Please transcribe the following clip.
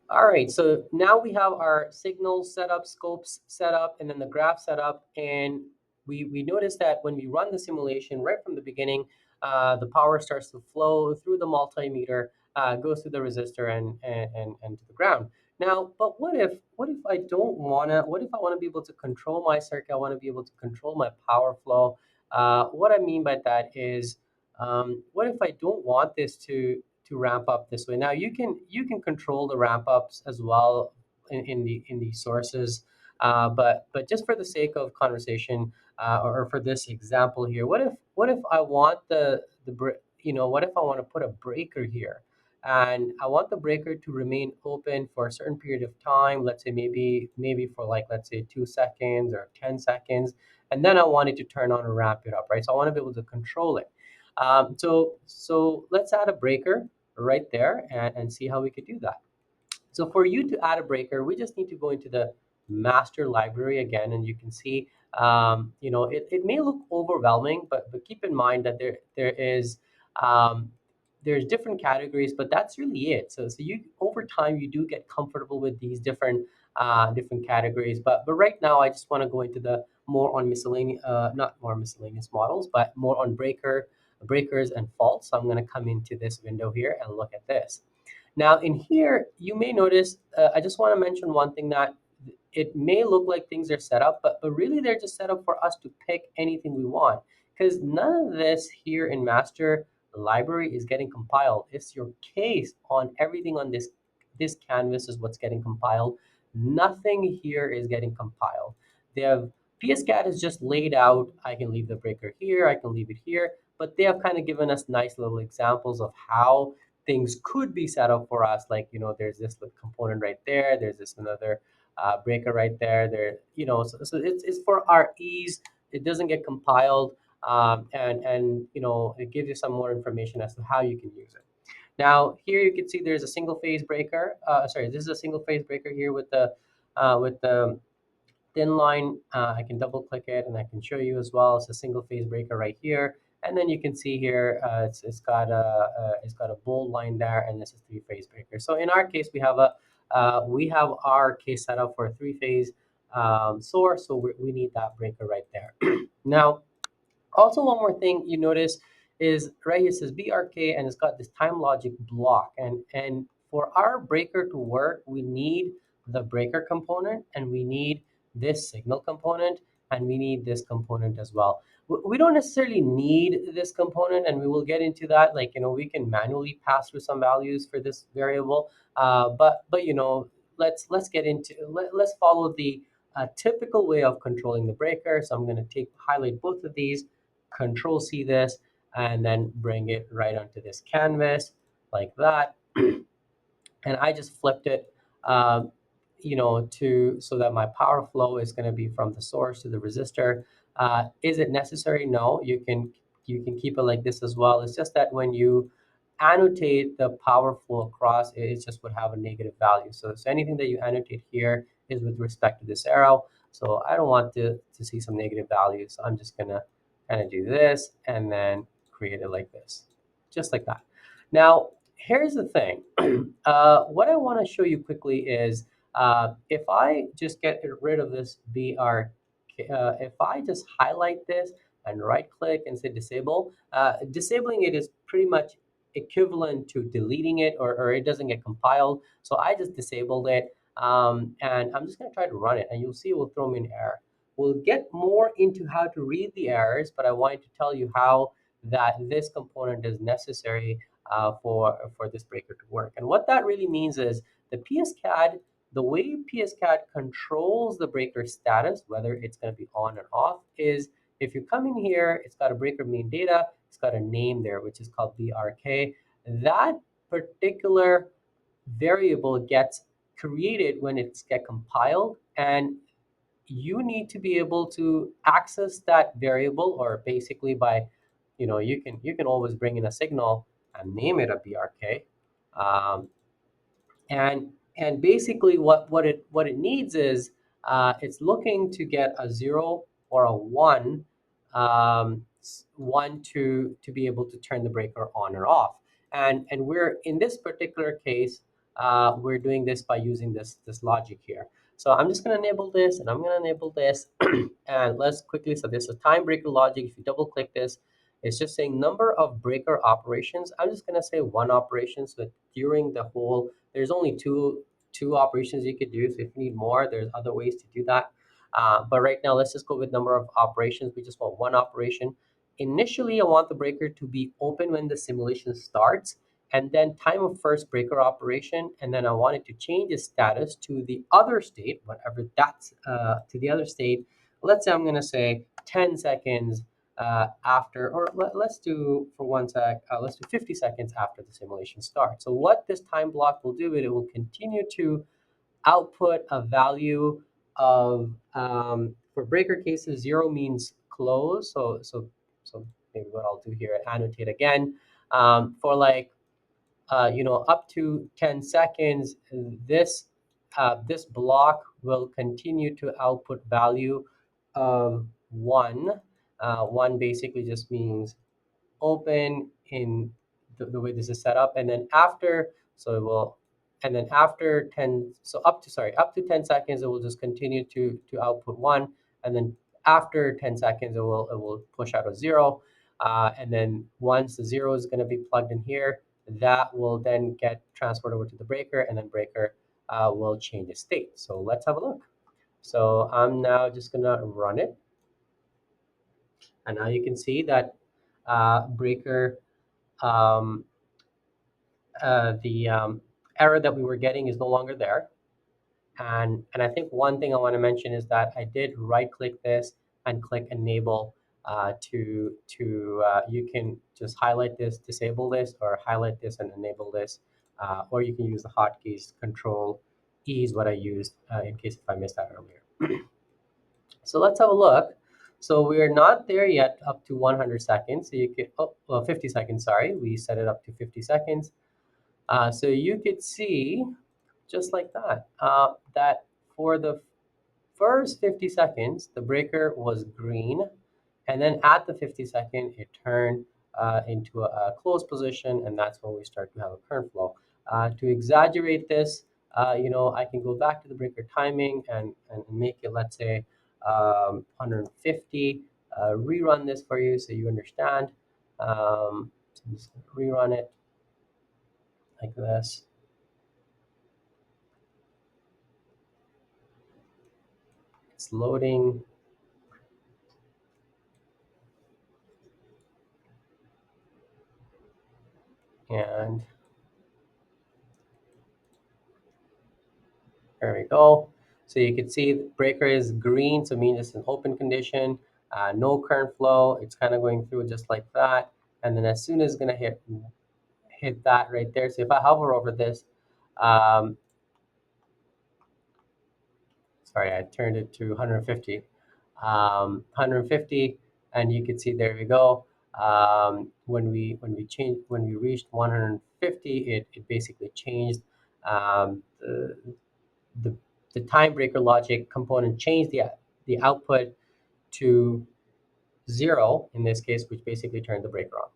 All right, so now we have our signals set up, scopes set up, and then the graph set up. And we notice that when we run the simulation right from the beginning, the power starts to flow through the multimeter, goes through the resistor and to the ground. Now, but what if I don't wanna, what if I wanna be able to control my circuit, I wanna be able to control my power flow? What I mean by that is, what if I don't want this to ramp up this way? Now you can control the ramp ups as well in the sources, but just for the sake of conversation, or for this example here, what if I want what if I want to put a breaker here, and I want the breaker to remain open for a certain period of time, let's say maybe for like, let's say 2 seconds or 10 seconds, and then I want it to turn on and ramp it up, right? So I want to be able to control it. So let's add a breaker right there and see how we could do that. So for you to add a breaker, we just need to go into the master library again, and you can see, it may look overwhelming, but keep in mind that um, there's different categories, but that's really it. So you over time you do get comfortable with these different categories. But right now I just want to go into the more on miscellaneous, not more miscellaneous models, but more on breakers and faults. So I'm going to come into this window here and look at this. Now in here, you may notice, I just want to mention one thing, that it may look like things are set up, but really they're just set up for us to pick anything we want, because none of this here in master library is getting compiled. It's your case on everything on this canvas is what's getting compiled. Nothing here is getting compiled. They have Pscad is just laid out. I can leave the breaker here, I can leave it here, but they have kind of given us nice little examples of how things could be set up for us. Like, there's this component right there, there's this another breaker right there. So it's for our ease. It doesn't get compiled, and it gives you some more information as to how you can use it. Now here you can see there's a single phase breaker. Sorry, this is a single phase breaker here with the thin line. I can double click it and I can show you as well. It's a single phase breaker right here. And then you can see here, it's got a bold line there, and this is three phase breaker. So in our case, we have our case set up for a three phase source, so we need that breaker right there. Now, also, one more thing you notice is right here, it says BRK, and it's got this time logic block. And for our breaker to work, we need the breaker component, and we need this signal component, and we need this component as well. We don't necessarily need this component, and we will get into that. Like, we can manually pass through some values for this variable. But let's get into let's follow the typical way of controlling the breaker. So I'm going to highlight both of these, Control C this, and then bring it right onto this canvas like that. And I just flipped it, to so that my power flow is going to be from the source to the resistor. Is it necessary? No, you can keep it like this as well. It's just that when you annotate the power flow across, it just would have a negative value. So anything that you annotate here is with respect to this arrow. So I don't want to see some negative values. So I'm just gonna kind of do this and then create it like this, just like that. Now, here's the thing. What I want to show you quickly is, if I just get rid of this BR, if I just highlight this and right click and say disable, disabling it is pretty much equivalent to deleting it, or it doesn't get compiled. So I just disabled it, and I'm just going to try to run it, and you'll see it will throw me an error. We'll get more into how to read the errors, but I wanted to tell you how that this component is necessary for this breaker to work. And what that really means is the way Pscad controls the breaker status, whether it's going to be on or off, is if you come in here, it's got a breaker main data, it's got a name there, which is called BRK. That particular variable gets created when it's get compiled, and you need to be able to access that variable, or basically by, you can always bring in a signal and name it a BRK. Um, and basically what it needs is, it's looking to get a 0 or a 1, 1 to be able to turn the breaker on or off. And we're in this particular case, we're doing this by using this logic here. So I'm just going to enable this, and I'm going to enable this. And let's quickly, so this is time breaker logic. If you double click this, it's just saying number of breaker operations. I'm just going to say one operation. So during the whole, there's only two operations you could do. So if you need more, there's other ways to do that. But right now, let's just go with number of operations. We just want one operation. Initially, I want the breaker to be open when the simulation starts, and then time of first breaker operation, and then I want it to change its status to the other state, whatever that's to the other state. Let's say I'm going to say 10 seconds after, or let's do for one sec, let's do 50 seconds after the simulation starts. So what this time block will do, it will continue to output a value of, for breaker cases, 0 means close. So maybe what I'll do here, annotate again, for like, up to 10 seconds, this block will continue to output value of 1. 1 basically just means open in the way this is set up, and then after, so it will, and then after 10, so up to 10 seconds, it will just continue to output 1, and then after 10 seconds, it will push out a 0, and then once the 0 is going to be plugged in here, that will then get transferred over to the breaker, and then breaker will change its state. So let's have a look. So I'm now just gonna run it, and now you can see that breaker, um, the error that we were getting is no longer there. And I think one thing I want to mention is that I did right click this and click enable, you can just highlight this, disable this, or highlight this and enable this, or you can use the hotkeys. Control E is what I used in case if I missed that earlier. So let's have a look. So we're not there yet up to 100 seconds. So you could, well, 50 seconds, sorry. We set it up to 50 seconds. So you could see just like that, that for the first 50 seconds, the breaker was green. And then at the 50-second, it turned into a closed position. And that's when we start to have a current flow. To exaggerate this, I can go back to the breaker timing and make it, let's say, 150. Rerun this for you so you understand. So I'm just going to rerun it like this. It's loading. And there we go. So you can see the breaker is green, so it means it's an open condition, no current flow. It's kind of going through just like that. And then as soon as it's going to hit that right there. So if I hover over this, um, sorry, I turned it to 150. 150, and you can see there we go. When we reached 150, it basically changed, the the time breaker logic component changed the output to 0 in this case, which basically turned the breaker on.